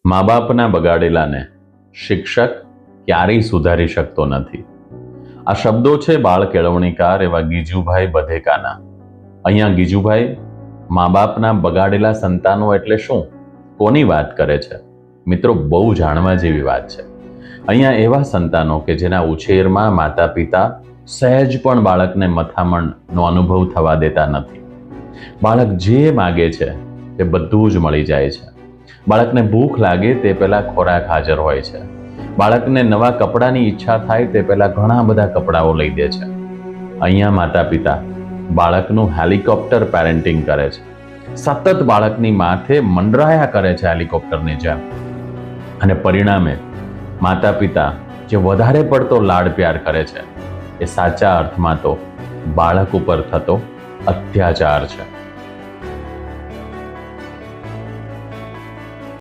મા બાપના બગાડેલાને શિક્ષક ક્યારેય સુધારી શકતો નથી. આ શબ્દો છે બાળ કેળવણીકાર એવા ગીજુભાઈ બધેકાના. અહીંયા ગીજુભાઈ મા બાપના બગાડેલા સંતાનો એટલે શું, કોની વાત કરે છે? મિત્રો, બહુ જાણવા જેવી વાત છે. અહીંયા એવા સંતાનો કે જેના ઉછેરમાં માતા પિતા સહેજ પણ બાળકને મથામણનો અનુભવ થવા દેતા નથી. બાળક જે માગે છે તે બધું જ મળી જાય છે. બાળકને ભૂખ લાગે તે પહેલા ખોરાક હાજર હોય છે. બાળકને નવા કપડાની ઈચ્છા થાય તે પહેલા ઘણા બધા કપડાઓ લઈ દે છે. અહીંયા માતા પિતા બાળકનું હેલિકોપ્ટર પેરેન્ટિંગ કરે છે. સતત બાળકની માથે મંડરાયા કરે છે હેલિકોપ્ટરની જેમ. અને પરિણામે માતા પિતા જે વધારે પડતો લાડ પ્યાર કરે છે એ સાચા અર્થમાં તો બાળક ઉપર થતો અત્યાચાર છે.